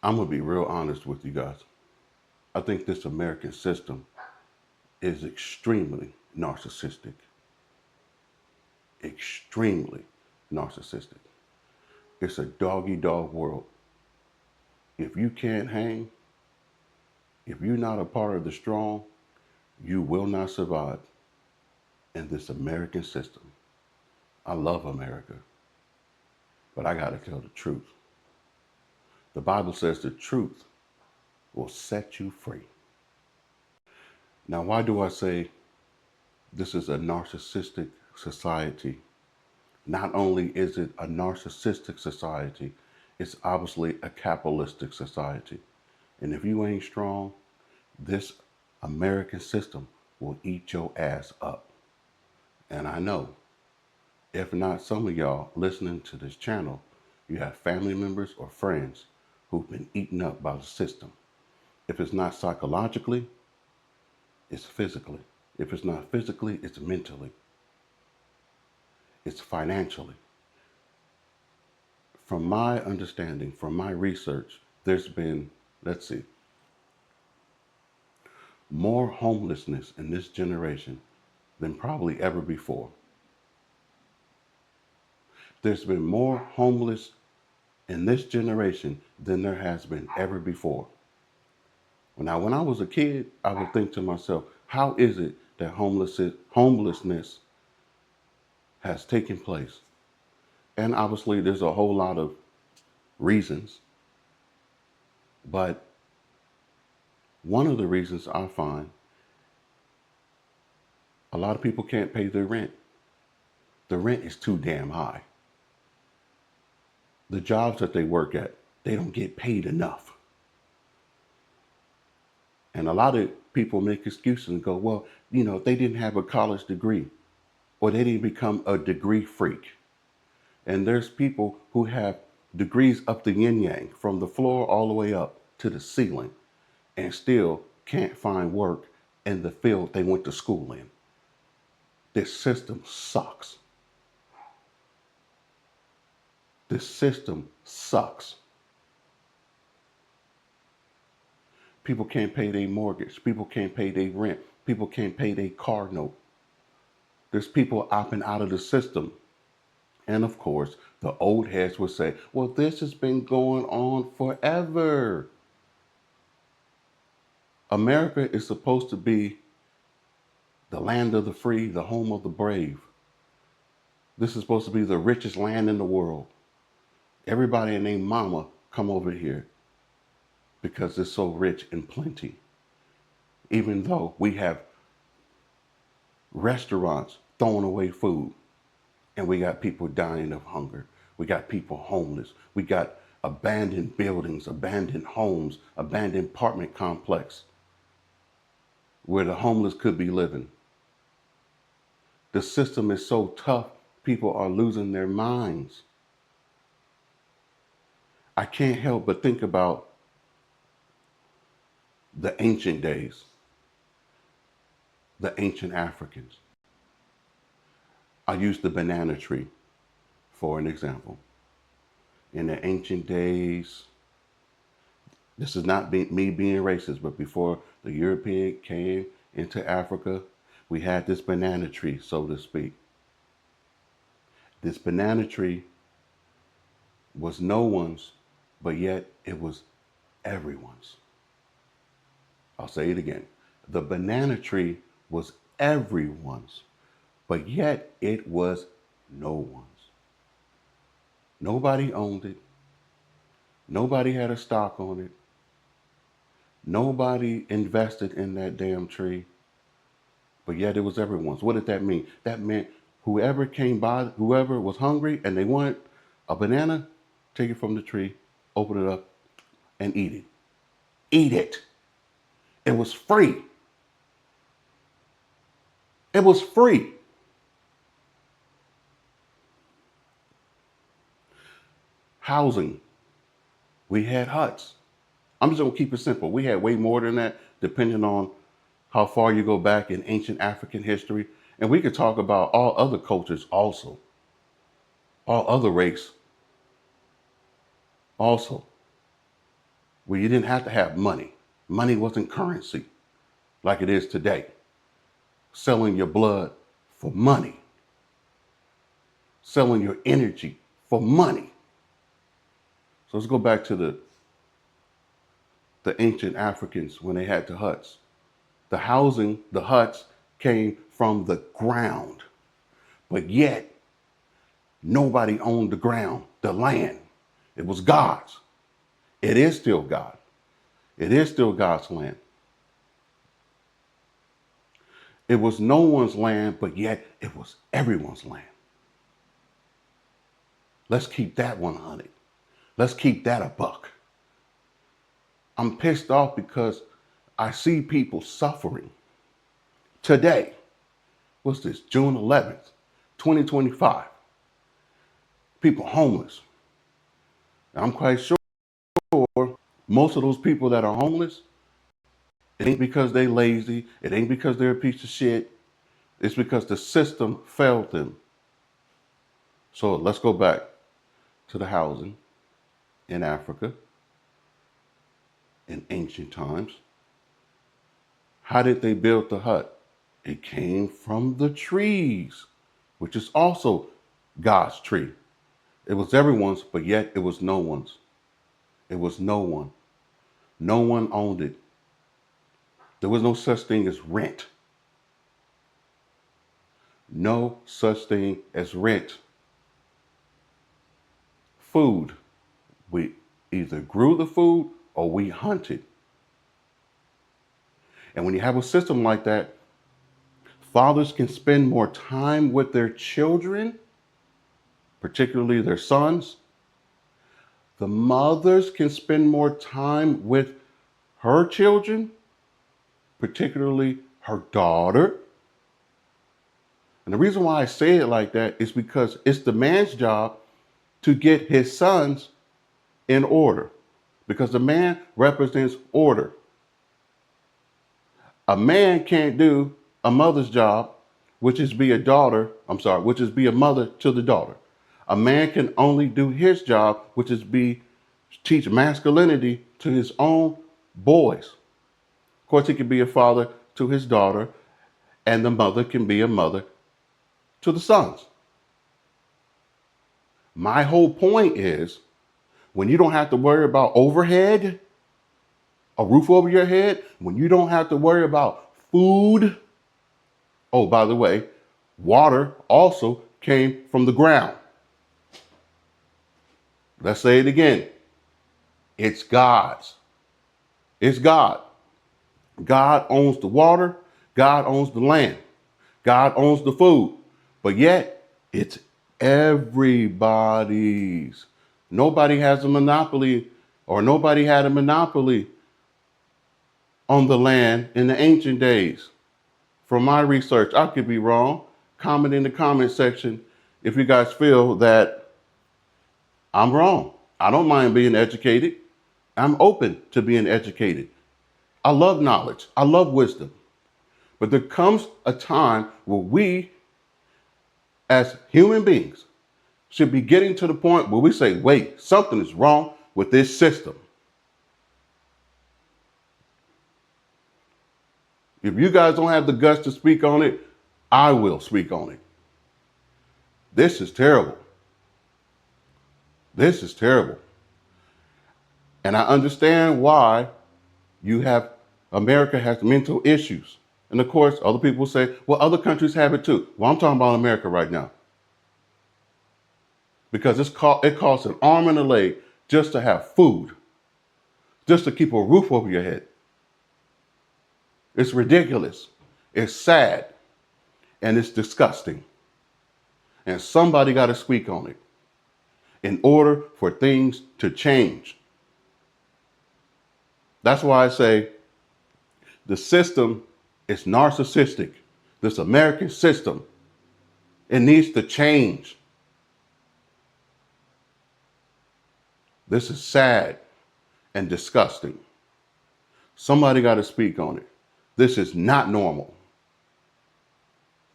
I'm going to be real honest with you guys. I think this American system is extremely narcissistic. Extremely narcissistic. It's a doggy dog world. If you can't hang, if you're not a part of the strong, you will not survive in this American system. I love America, but I got to tell the truth. The Bible says the truth will set you free. Now, why do I say this is a narcissistic society? Not only is it a narcissistic society, it's obviously a capitalistic society. And if you ain't strong, this American system will eat your ass up. And I know, if not some of y'all listening to this channel, you have family members or friends who've been eaten up by the system. If it's not psychologically, it's physically. If it's not physically, it's mentally. It's financially. From my understanding, from my research, there's been, let's see, more homelessness in this generation than probably ever before. There's been more homeless in this generation than there has been ever before. Now, when I was a kid, I would think to myself, how is it that homelessness has taken place? And obviously, there's a whole lot of reasons. But one of the reasons I find, a lot of people can't pay their rent. The rent is too damn high. The jobs that they work at, they don't get paid enough. And a lot of people make excuses and go, well, they didn't have a college degree or they didn't become a degree freak. And there's people who have degrees up the yin yang, from the floor all the way up to the ceiling, and still can't find work in the field they went to school in. This system sucks. This system sucks. People can't pay their mortgage. People can't pay their rent. People can't pay their car note. There's people opting out of the system. And of course, the old heads will say, well, this has been going on forever. America is supposed to be the land of the free, the home of the brave. This is supposed to be the richest land in the world. Everybody and their mama come over here because it's so rich and plenty. Even though we have restaurants throwing away food and we got people dying of hunger. We got people homeless. We got abandoned buildings, abandoned homes, abandoned apartment complex where the homeless could be living. The system is so tough, people are losing their minds. I can't help but think about the ancient days, the ancient Africans. I use the banana tree for an example. In the ancient days, this is not me being racist, but before the European came into Africa, we had this banana tree, so to speak. This banana tree was no one's, but yet it was everyone's. I'll say it again. The banana tree was everyone's, but yet it was no one's. Nobody owned it. Nobody had a stock on it. Nobody invested in that damn tree, but yet it was everyone's. What did that mean? That meant whoever came by, whoever was hungry and they wanted a banana, take it from the tree, open it up, and eat it. Eat it. It was free. It was free. Housing. We had huts. I'm just going to keep it simple. We had way more than that, depending on how far you go back in ancient African history. And we could talk about all other cultures also, all other race also. where you didn't have to have money. Money wasn't currency like it is today. Selling your blood for money. Selling your energy for money. So let's go back to the ancient Africans when they had the huts. The housing, the huts came from the ground, but yet nobody owned the ground, the land. It was God's. It is still God. It is still God's land. It was no one's land, but yet it was everyone's land. Let's keep that 100. Let's keep that a buck. I'm pissed off because I see people suffering today. What's this? June 11th, 2025. People homeless. I'm quite sure most of those people that are homeless, it ain't because they lazy. It ain't because they're a piece of shit. It's because the system failed them. So let's go back to the housing in Africa in ancient times. How did they build the hut? It came from the trees, which is also God's tree. It was everyone's, but yet it was no one's. It was no one. No one owned it. There was no such thing as rent. No such thing as rent. Food. We either grew the food or we hunted. And when you have a system like that, fathers can spend more time with their children, particularly their sons. The mothers can spend more time with her children, particularly her daughter. And the reason why I say it like that is because it's the man's job to get his sons in order, because the man represents order. A man can't do a mother's job, which is be a mother to the daughter. A man can only do his job, which is teach masculinity to his own boys. Of course, he can be a father to his daughter, and the mother can be a mother to the sons. My whole point is, when you don't have to worry about overhead, a roof over your head, when you don't have to worry about food. Oh, by the way, water also came from the ground. Let's say it again. It's God's. It's God. God owns the water. God owns the land. God owns the food. But yet, it's everybody's. Nobody has a monopoly, or nobody had a monopoly on the land in the ancient days. From my research, I could be wrong. Comment in the comment section if you guys feel that I'm wrong. I don't mind being educated. I'm open to being educated. I love knowledge. I love wisdom. But there comes a time where we, as human beings, should be getting to the point where we say, wait, something is wrong with this system. If you guys don't have the guts to speak on it, I will speak on it. This is terrible. This is terrible. And I understand why America has mental issues. And of course, other people say, well, other countries have it too. Well, I'm talking about America right now. Because it costs an arm and a leg just to have food, just to keep a roof over your head. It's ridiculous. It's sad. And it's disgusting. And somebody got to speak on it in order for things to change. That's why I say the system is narcissistic. This American system, it needs to change. This is sad and disgusting. Somebody got to speak on it. This is not normal.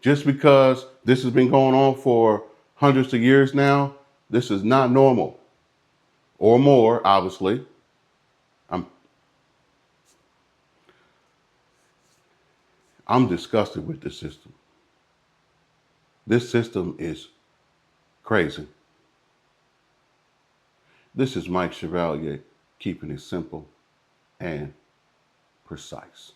Just because this has been going on for hundreds of years now, this is not normal. Or more, obviously. I'm I'm disgusted with this system. This system is crazy. This is Mike Chevalier, keeping it simple and precise.